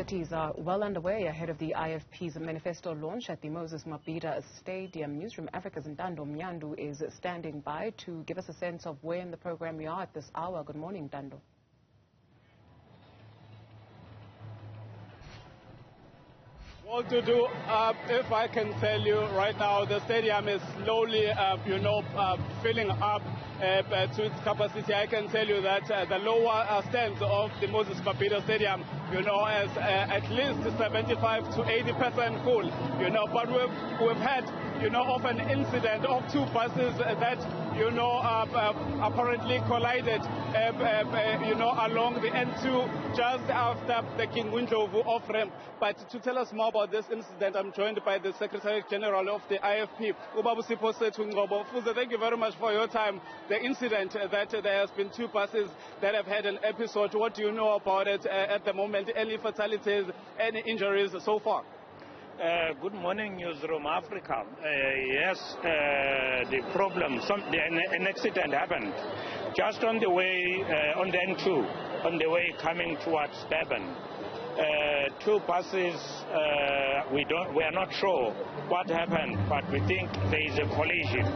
activities are well underway ahead of the IFP's manifesto launch at the Moses Mabhida Stadium. Newzroom Afrika's Ntando Mnyandu is standing by to give us a sense of where in the program we are at this hour. Good morning, Ntando. Well, Dudu, if I can tell you right now, the stadium is slowly, filling up to its capacity. I can tell you that the lower stands of the Moses Mabhida Stadium, is at least 75 to 80% full, but we've had, of an incident of two buses that, apparently collided, along the N2 just after the Ngcobo off-ramp. But to tell us more about this incident, I'm joined by the Secretary General of the IFP, Ngcobo. Thank you very much for your time. The incident that there has been two buses that have had an episode, what do you know about it at the moment? Any fatalities, any injuries so far? Good morning, Newzroom Afrika. Yes, the problem, an accident happened just on the way, on the N2, on the way coming towards Durban. Two buses, we are not sure what happened, but we think there is a collision.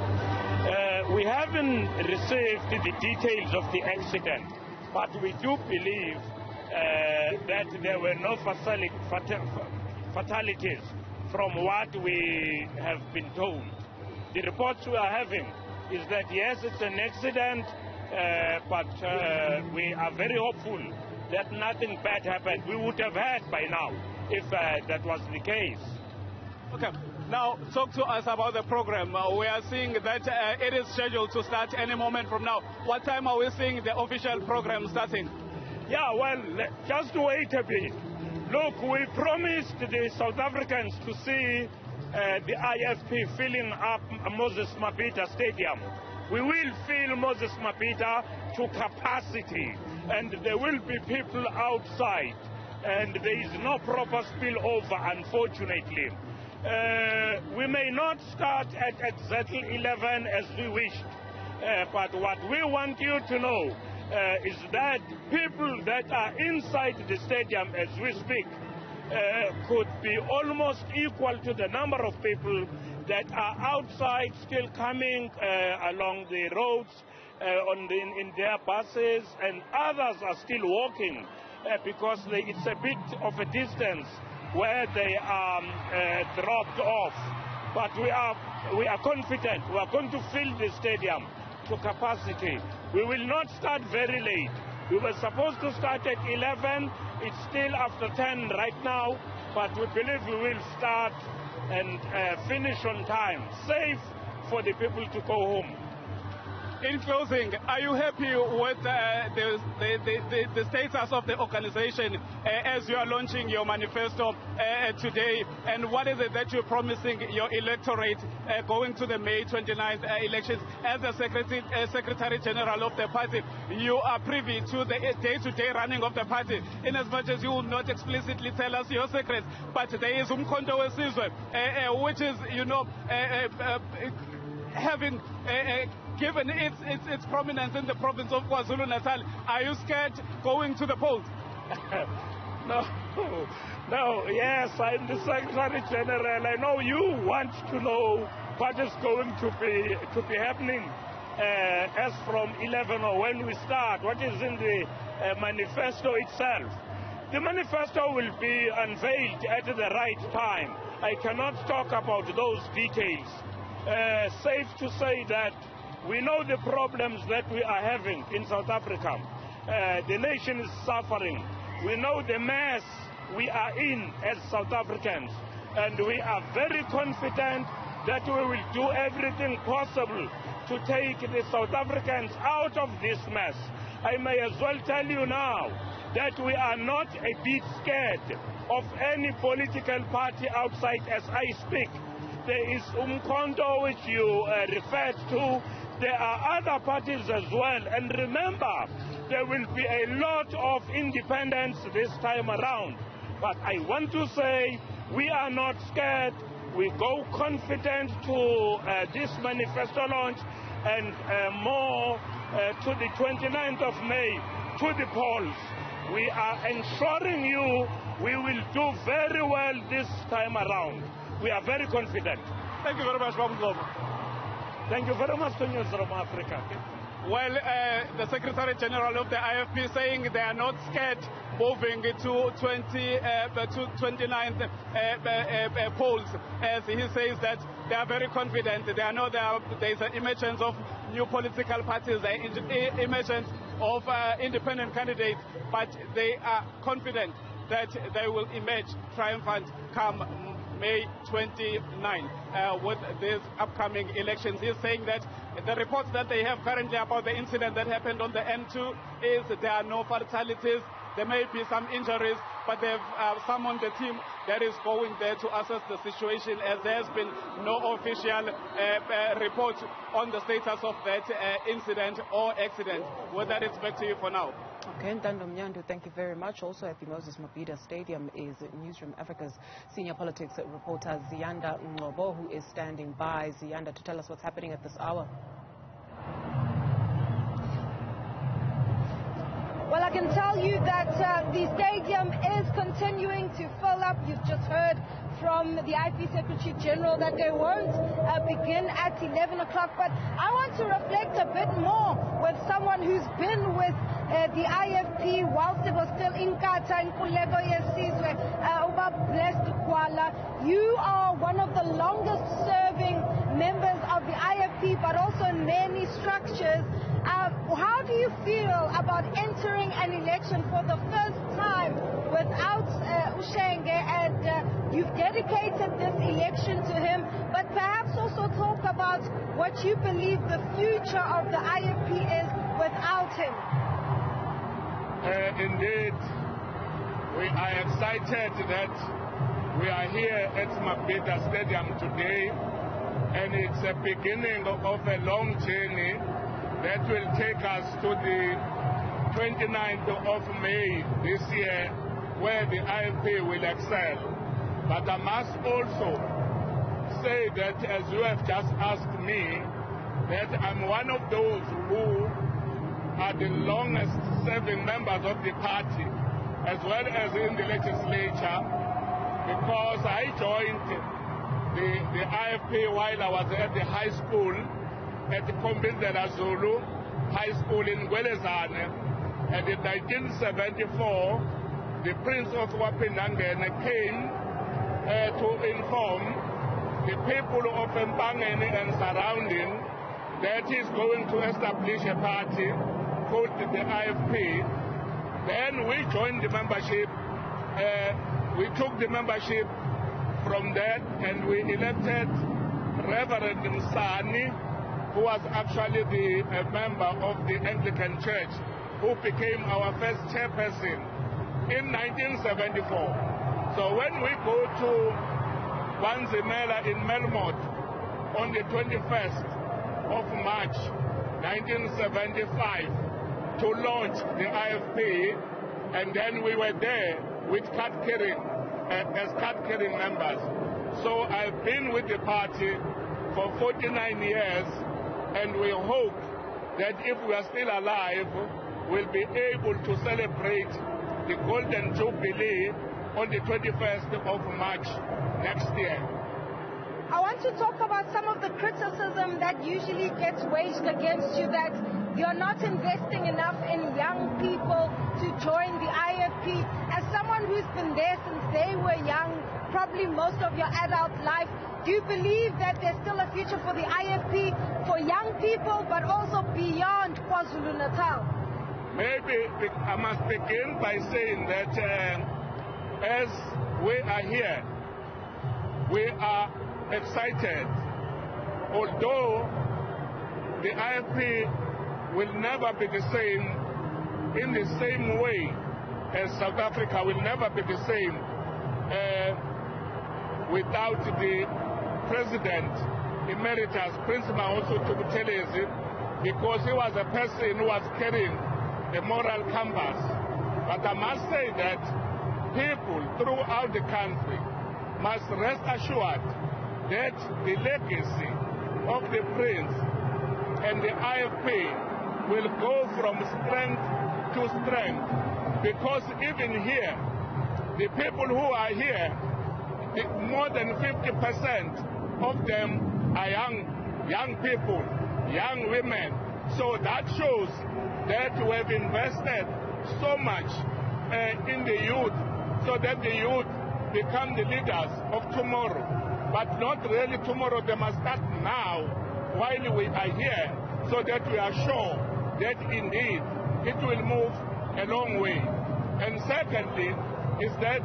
We haven't received the details of the accident, but we do believe that there were no fatalities from what we have been told. The reports we are having is that yes, it's an accident, but we are very hopeful that nothing bad happened. We would have heard by now if that was the case. Okay, now talk to us about the program. We are seeing that it is scheduled to start any moment from now. What time are we seeing the official program starting? Yeah, well, just wait a bit. Look, we promised the South Africans to see the IFP filling up Moses Mabhida Stadium. We will fill Moses Mabhida to capacity, and there will be people outside, and there is no proper spillover, unfortunately. We may not start at exactly 11 as we wished, but what we want you to know is that people that are inside the stadium as we speak could be almost equal to the number of people that are outside still coming along the roads in their buses, and others are still walking because it's a bit of a distance where they are dropped off. But we are confident we are going to fill the stadium to capacity. We will not start very late. We were supposed to start at 11. It's still after 10 right now, but we believe we will start and finish on time, safe for the people to go home. In closing, are you happy with the status of the organization as you are launching your manifesto today? And what is it that you're promising your electorate going to the May 29th elections? As the Secretary General of the party, you are privy to the day-to-day running of the party, in as much as you will not explicitly tell us your secrets. But there is Ngcobo, which is, having given its prominence in the province of KwaZulu-Natal. Are you scared going to the polls? No, yes, I'm the Secretary General. I know you want to know what is going to be happening as from 11 or when we start, what is in the manifesto itself. The manifesto will be unveiled at the right time. I cannot talk about those details. Safe to say that we know the problems that we are having in South Africa. The nation is suffering. We know the mess we are in as South Africans. And we are very confident that we will do everything possible to take the South Africans out of this mess. I may as well tell you now that we are not a bit scared of any political party outside as I speak. There is Ngcobo, which you referred to. There are other parties as well. And remember, there will be a lot of independents this time around. But I want to say we are not scared. We go confident to this manifesto launch and more to the 29th of May, to the polls. We are ensuring you we will do very well this time around. We are very confident. Thank you very much, Ngcobo. Thank you very much to Newzroom Afrika. Well, the Secretary General of the IFP saying they are not scared moving to 29th polls, as he says that they are very confident. They know there is an emergence of new political parties, an emergence of independent candidates, but they are confident that they will emerge triumphant come May 29 with these upcoming elections. He's saying that the reports that they have currently about the incident that happened on the N2 is there are no fatalities. There may be some injuries, but they've summoned the team that is going there to assess the situation, as there has been no official report on the status of that incident or accident. Well, that is back to you for now. Okay, Ntando, Mnyandu, thank you very much. Also at the Moses Mabhida Stadium is Newzroom Africa's senior politics reporter Ziyanda Ngcobo, who is standing by. Ziyanda, to tell us what's happening at this hour. Well, I can tell you that the stadium is continuing to fill up. You've just heard from the IFP Secretary General that they won't begin at 11 o'clock. But I want to reflect a bit more with someone who's been with the IFP whilst it was still in Nkata, in Kulego Yesizwe, Blessed Kuala. You are one of the longest serving members of the IFP, but also in many structures. How do you feel about entering an election for the first time without Ushenge, and you've dedicated this election to him, but perhaps also talk about what you believe the future of the IFP is without him? Indeed, we are excited that we are here at Mabhida Stadium today, and it's a beginning of a long journey that will take us to the 29th of May this year, where the IFP will excel. But I must also say that, as you have just asked me, that I'm one of those who are the longest serving members of the party, as well as in the legislature, because I joined the IFP while I was at the high school, at the Kombindela Zulu High School in Gwelezane. And in 1974, the Prince of Wapinangene came to inform the people of Mpangeni and surrounding that he's going to establish a party called the IFP. Then we joined the membership. We took the membership from that, and we elected Reverend Msani, who was actually a member of the Anglican Church, who became our first chairperson in 1974. So when we go to Wanzimela in Melmot on the 21st of March 1975 to launch the IFP, and then we were there with as card-carrying members. So I've been with the party for 49 years, and we hope that if we are still alive, we'll be able to celebrate the Golden Jubilee on the 21st of March next year. I want to talk about some of the criticism that usually gets waged against you, that you're not investing enough in young people to join the IFP. As someone who's been there since they were young, probably most of your adult life, do you believe that there's still a future for the IFP, for young people, but also beyond KwaZulu-Natal? Maybe I must begin by saying that as we are here, we are excited. Although the IFP will never be the same in the same way as South Africa will never be the same without the President Emeritus, Prince Mahoso Tubuthelezi, because he was a person who was carrying a moral compass. But I must say that people throughout the country must rest assured that the legacy of the Prince and the IFP will go from strength to strength, because even here The people who are here, more than 50% of them are young people, young women. So that shows that we have invested so much in the youth, so that the youth become the leaders of tomorrow. But not really tomorrow, they must start now while we are here, so that we are sure that indeed it will move a long way. And secondly is that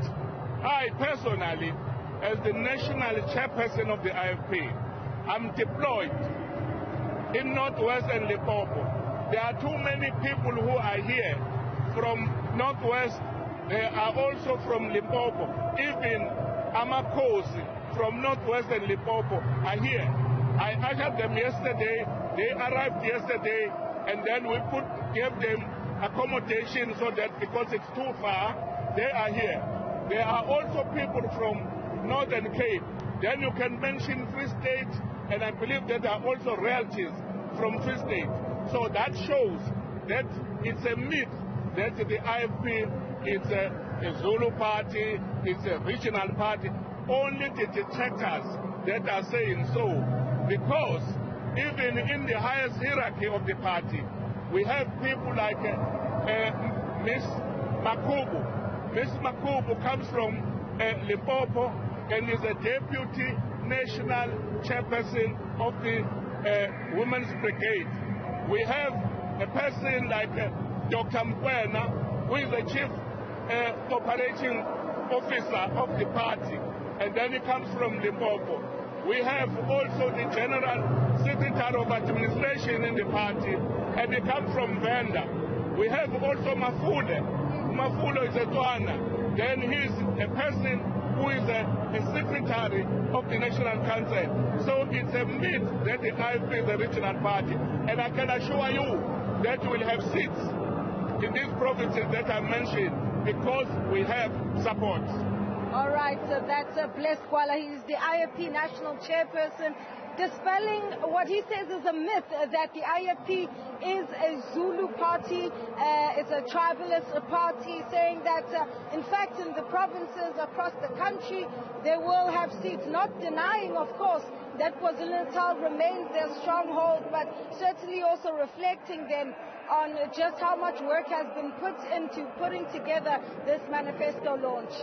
I personally, as the national chairperson of the IFP, I'm deployed in northwestern Limpopo. There are too many people who are here from northwest. They are also from Limpopo. Even Amakosi from northwestern Limpopo are here. I ushered them yesterday. They arrived yesterday, and then we gave them accommodation so that because it's too far, they are here. There are also people from Northern Cape. Then you can mention Free State, and I believe that there are also relatives from Free State. So that shows that it's a myth that the IFP is a Zulu party, it's a regional party. Only the detractors that are saying so, because even in the highest hierarchy of the party, we have people like Ms. Ngcobo. Ms. Ngcobo comes from Limpopo and is a deputy national chairperson of the Women's Brigade. We have a person like Dr. Mkwena, who is the chief operating officer of the party, and then he comes from Limpopo. We have also the general secretary of administration in the party, and he comes from Venda. We have also Mafule. Mafule is a Tswana. Then he is a person who is a secretary of the National Council. So it's a myth that the IFP is a regional party. And I can assure you that we will have seats in these provinces that I mentioned because we have support. All right, so that's Bless Gwala. He's the IFP national chairperson, dispelling what he says is a myth that the IFP is a Zulu party, it's a tribalist party, saying that in fact in the provinces across the country they will have seats, not denying of course that KwaZulu-Natal remains their stronghold, but certainly also reflecting then on just how much work has been put into putting together this manifesto launch.